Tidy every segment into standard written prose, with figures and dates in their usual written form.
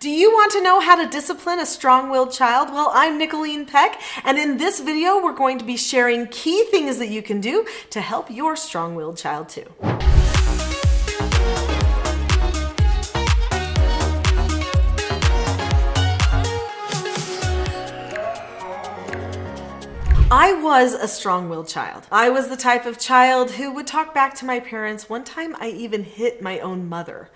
Do you want to know how to discipline a strong-willed child? Well, I'm Nicholeen Peck, and in this video, we're going to be sharing key things that you can do to help your strong-willed child too. I was a strong-willed child. I was the type of child who would talk back to my parents. One time I even hit my own mother.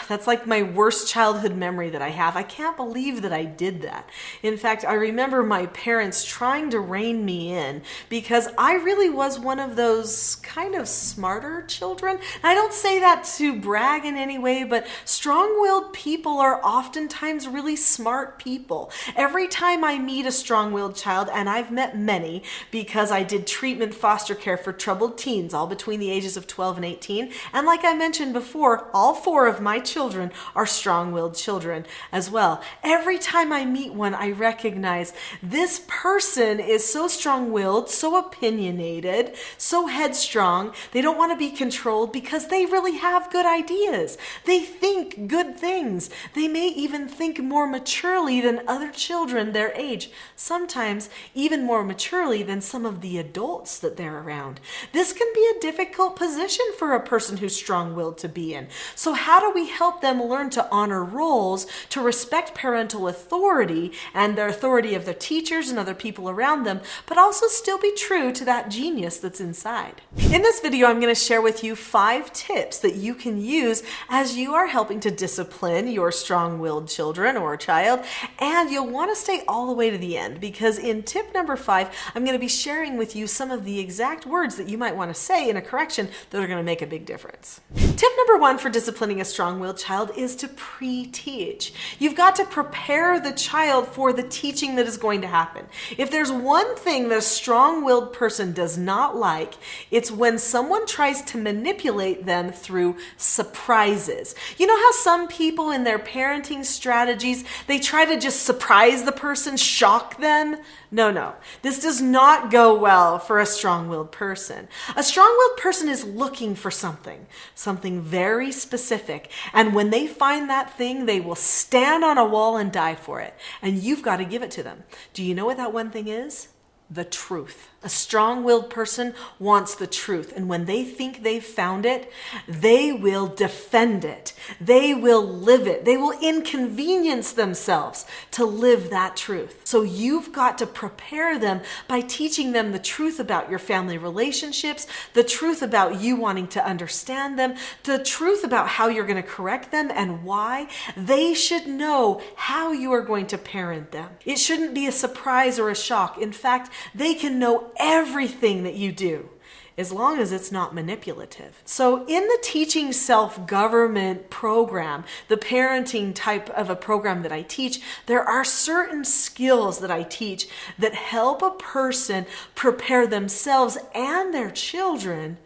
That's like my worst childhood memory that I have. I can't believe that I did that. In fact, I remember my parents trying to rein me in because I really was one of those kind of smarter children. And I don't say that to brag in any way, but strong-willed people are oftentimes really smart people. Every time I meet a strong-willed child, and I've met many, because I did treatment foster care for troubled teens, all between the ages of 12 and 18. And like I mentioned before, all 4 of my children are strong-willed children as well. Every time I meet one, I recognize this person is so strong-willed, so opinionated, so headstrong. They don't want to be controlled because they really have good ideas. They think good things. They may even think more maturely than other children their age, sometimes even more maturely than some of the adults that they're around. This can be a difficult position for a person who's strong-willed to be in. So how do we help them learn to honor roles, to respect parental authority and the authority of their teachers and other people around them, but also still be true to that genius that's inside? In this video, I'm going to share with you 5 tips that you can use as you are helping to discipline your strong-willed children or child, and you'll want to stay all the way to the end because in tip number 5, I'm going to be sharing with you some of the exact words that you might want to say in a correction that are going to make a big difference. Tip number 1 for disciplining a strong-willed child is to pre-teach. You've got to prepare the child for the teaching that is going to happen. If there's one thing that a strong-willed person does not like, it's when someone tries to manipulate them through surprises. You know how some people in their parenting strategies, they try to just surprise the person, shock them? No. This does not go well for a strong-willed person. A strong-willed person is looking for something very specific. And when they find that thing, they will stand on a wall and die for it. And you've got to give it to them. Do you know what that one thing is? The truth. A strong-willed person wants the truth, and when they think they've found it, they will defend it. They will live it. They will inconvenience themselves to live that truth. So you've got to prepare them by teaching them the truth about your family relationships, the truth about you wanting to understand them, the truth about how you're going to correct them and why. They should know how you are going to parent them. It shouldn't be a surprise or a shock. In fact, they can know everything that you do, as long as it's not manipulative. So in the teaching self-government program, the parenting type of a program that I teach, there are certain skills that I teach that help a person prepare themselves and their children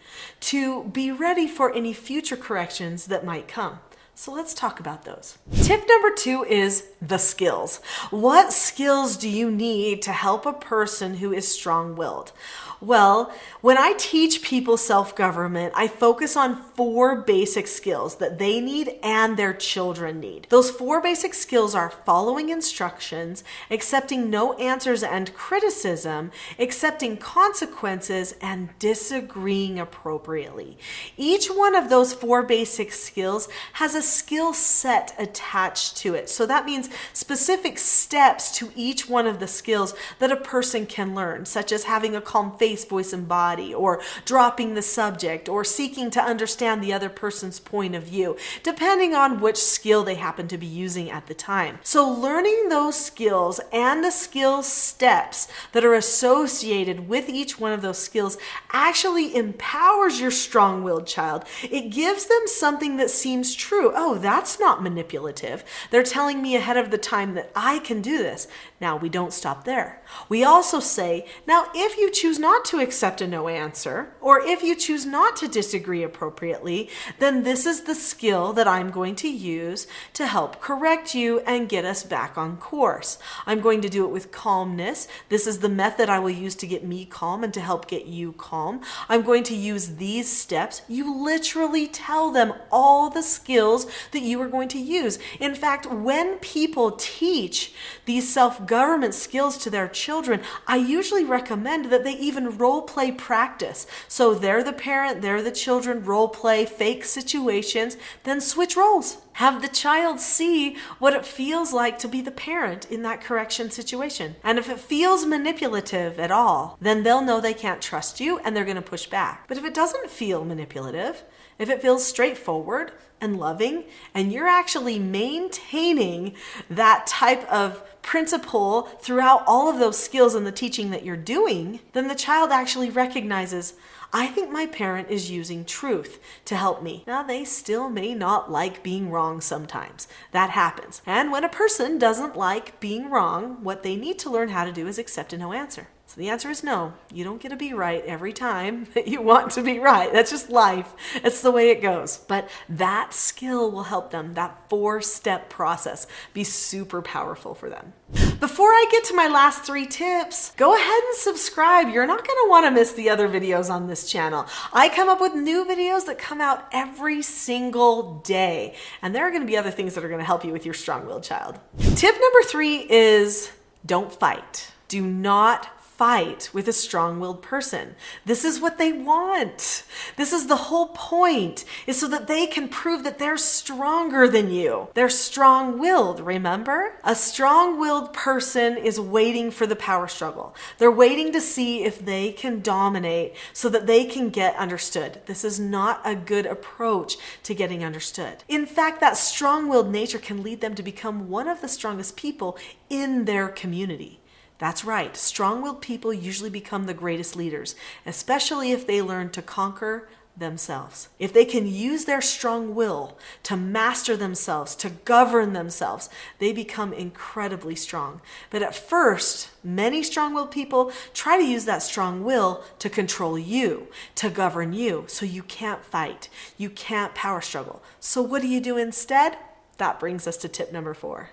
to be ready for any future corrections that might come. So let's talk about those. Tip number 2 is the skills. What skills do you need to help a person who is strong-willed? Well, when I teach people self-government, I focus on 4 basic skills that they need and their children need. Those 4 basic skills are following instructions, accepting no answers and criticism, accepting consequences, and disagreeing appropriately. Each one of those 4 basic skills has a skill set attached to it. So that means specific steps to each one of the skills that a person can learn, such as having a calm face, voice, and body, or dropping the subject, or seeking to understand the other person's point of view, depending on which skill they happen to be using at the time. So learning those skills and the skill steps that are associated with each one of those skills actually empowers your strong-willed child. It gives them something that seems true. Oh, that's not manipulative. They're telling me ahead of the time that I can do this. Now, we don't stop there. We also say, now, if you choose not not to accept a no answer, or if you choose not to disagree appropriately, then this is the skill that I'm going to use to help correct you and get us back on course. I'm going to do it with calmness. This is the method I will use to get me calm and to help get you calm. I'm going to use these steps. You literally tell them all the skills that you are going to use. In fact, when people teach these self-government skills to their children, I usually recommend that they even role play practice. So they're the parent, they're the children, role play, fake situations, then switch roles. Have the child see what it feels like to be the parent in that correction situation. And if it feels manipulative at all, then they'll know they can't trust you and they're going to push back. But if it doesn't feel manipulative, if it feels straightforward and loving, and you're actually maintaining that type of principle throughout all of those skills and the teaching that you're doing, then the child actually recognizes, I think my parent is using truth to help me. Now, they still may not like being wrong sometimes. That happens. And when a person doesn't like being wrong, what they need to learn how to do is accept a no answer. So the answer is no. You don't get to be right every time that you want to be right. That's just life. It's the way it goes. But that skill will help them, that 4-step process, be super powerful for them. Before I get to my last 3 tips, go ahead and subscribe. You're not going to want to miss the other videos on this channel. I come up with new videos that come out every single day. And there are going to be other things that are going to help you with your strong-willed child. Tip number 3 is don't fight. Do not fight with a strong-willed person. This is what they want. This is the whole point, is so that they can prove that they're stronger than you. They're strong-willed, remember? A strong-willed person is waiting for the power struggle. They're waiting to see if they can dominate so that they can get understood. This is not a good approach to getting understood. In fact, that strong-willed nature can lead them to become one of the strongest people in their community. That's right. Strong-willed people usually become the greatest leaders, especially if they learn to conquer themselves. If they can use their strong will to master themselves, to govern themselves, they become incredibly strong. But at first, many strong-willed people try to use that strong will to control you, to govern you, so you can't fight. You can't power struggle. So what do you do instead? That brings us to tip number 4.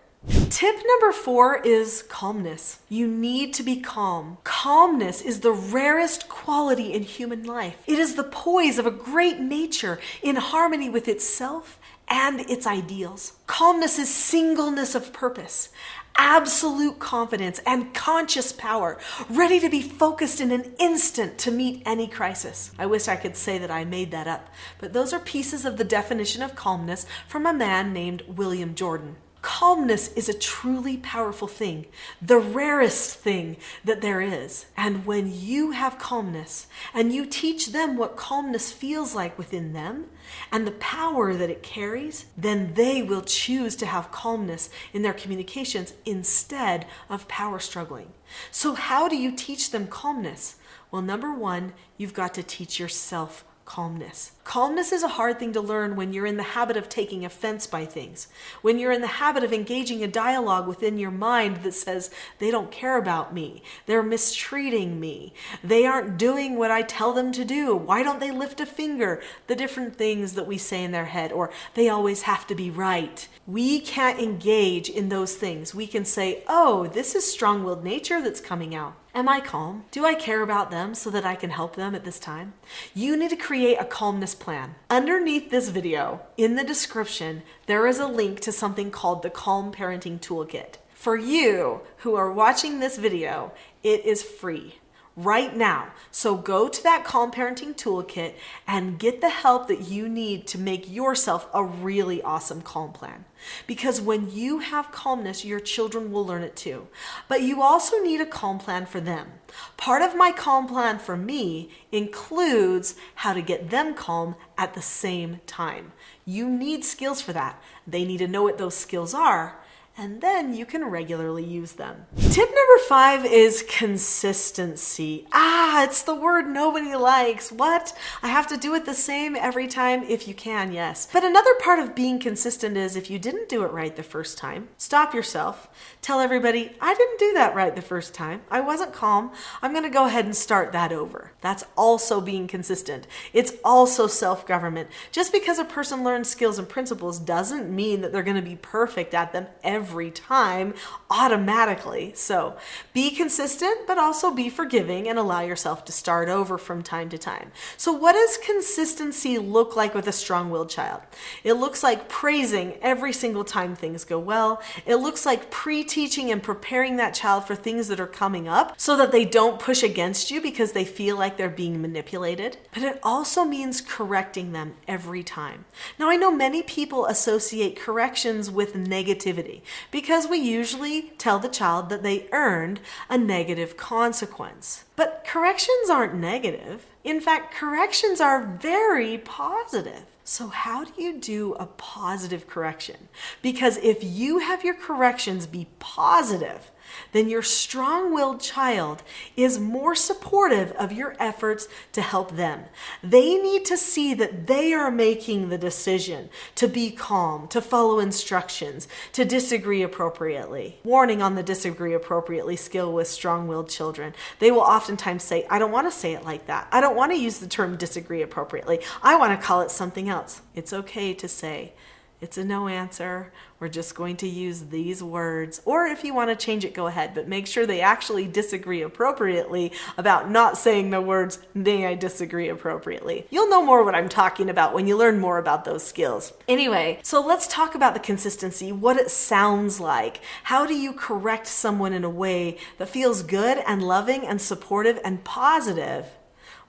Tip number 4 is calmness. You need to be calm. Calmness is the rarest quality in human life. It is the poise of a great nature in harmony with itself and its ideals. Calmness is singleness of purpose, absolute confidence, and conscious power, ready to be focused in an instant to meet any crisis. I wish I could say that I made that up, but those are pieces of the definition of calmness from a man named William Jordan. Calmness is a truly powerful thing, the rarest thing that there is. And when you have calmness and you teach them what calmness feels like within them and the power that it carries, then they will choose to have calmness in their communications instead of power struggling. So how do you teach them calmness? Well, number 1, you've got to teach yourself calmness. Calmness is a hard thing to learn when you're in the habit of taking offense by things, when you're in the habit of engaging a dialogue within your mind that says, they don't care about me, they're mistreating me, they aren't doing what I tell them to do, why don't they lift a finger, the different things that we say in their head, or they always have to be right. We can't engage in those things. We can say, oh, this is strong-willed nature that's coming out. Am I calm? Do I care about them so that I can help them at this time? You need to create a calmness plan. Underneath this video, in the description, there is a link to something called the Calm Parenting Toolkit. For you who are watching this video, it is free right now. So go to that Calm Parenting Toolkit and get the help that you need to make yourself a really awesome calm plan. Because when you have calmness, your children will learn it too. But you also need a calm plan for them. Part of my calm plan for me includes how to get them calm at the same time. You need skills for that. They need to know what those skills are, and then you can regularly use them. Tip number 5 is consistency. It's the word nobody likes. What? I have to do it the same every time? If you can, yes. But another part of being consistent is if you didn't do it right the first time, stop yourself. Tell everybody, I didn't do that right the first time. I wasn't calm. I'm going to go ahead and start that over. That's also being consistent. It's also self-government. Just because a person learns skills and principles doesn't mean that they're going to be perfect at them every time automatically. So be consistent, but also be forgiving and allow yourself to start over from time to time. So what does consistency look like with a strong-willed child? It looks like praising every single time things go well. It looks like pre-teaching and preparing that child for things that are coming up so that they don't push against you because they feel like they're being manipulated. But it also means correcting them every time. Now, I know many people associate corrections with negativity because we usually tell the child that they earned a negative consequence. But corrections aren't negative. In fact, corrections are very positive. So how do you do a positive correction? Because if you have your corrections be positive, then your strong-willed child is more supportive of your efforts to help them. They need to see that they are making the decision to be calm, to follow instructions, to disagree appropriately. Warning on the disagree appropriately skill with strong-willed children. They will oftentimes say, I don't want to say it like that. I don't want to use the term disagree appropriately. I want to call it something else. It's okay to say, it's a no answer. We're just going to use these words. Or if you want to change it, go ahead. But make sure they actually disagree appropriately about not saying the words, may I disagree appropriately. You'll know more what I'm talking about when you learn more about those skills. Anyway, so let's talk about the consistency, what it sounds like. How do you correct someone in a way that feels good and loving and supportive and positive?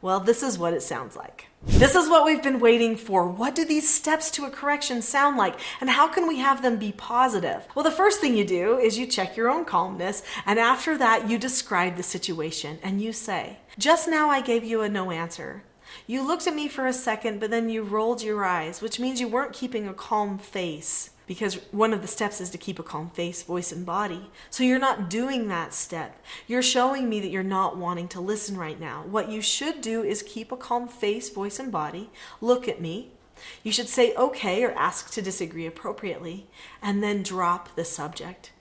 Well, this is what it sounds like. This is what we've been waiting for. What do these steps to a correction sound like? And how can we have them be positive? Well, the first thing you do is you check your own calmness. And after that, you describe the situation and you say, just now I gave you a no answer. You looked at me for a second, but then you rolled your eyes, which means you weren't keeping a calm face. Because one of the steps is to keep a calm face, voice, and body. So you're not doing that step. You're showing me that you're not wanting to listen right now. What you should do is keep a calm face, voice, and body. Look at me. You should say okay or ask to disagree appropriately, and then drop the subject.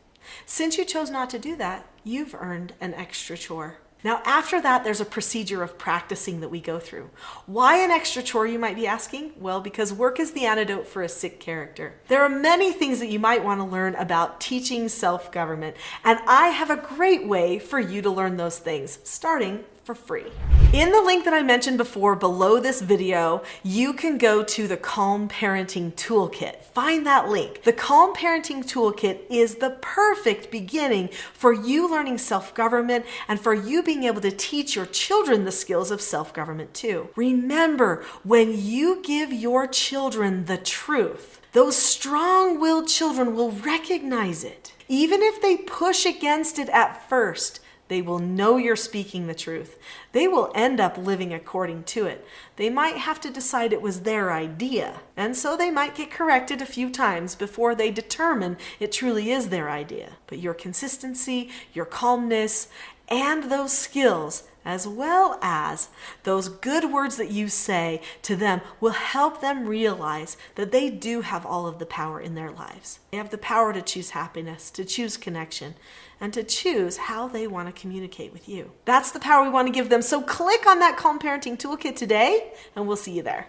Since you chose not to do that, you've earned an extra chore. Now, after that, there's a procedure of practicing that we go through. Why an extra chore, you might be asking? Well, because work is the antidote for a sick character. There are many things that you might want to learn about teaching self-government, and I have a great way for you to learn those things, starting for free. In the link that I mentioned before below this video, you can go to the Calm Parenting Toolkit. Find that link. The Calm Parenting Toolkit is the perfect beginning for you learning self-government and for you being able to teach your children the skills of self-government too. Remember, when you give your children the truth, those strong-willed children will recognize it. Even if they push against it at first, they will know you're speaking the truth. They will end up living according to it. They might have to decide it was their idea, and so they might get corrected a few times before they determine it truly is their idea. But your consistency, your calmness, and those skills, as well as those good words that you say to them, will help them realize that they do have all of the power in their lives. They have the power to choose happiness, to choose connection, and to choose how they want to communicate with you. That's the power we want to give them. So click on that Calm Parenting Toolkit today, and we'll see you there.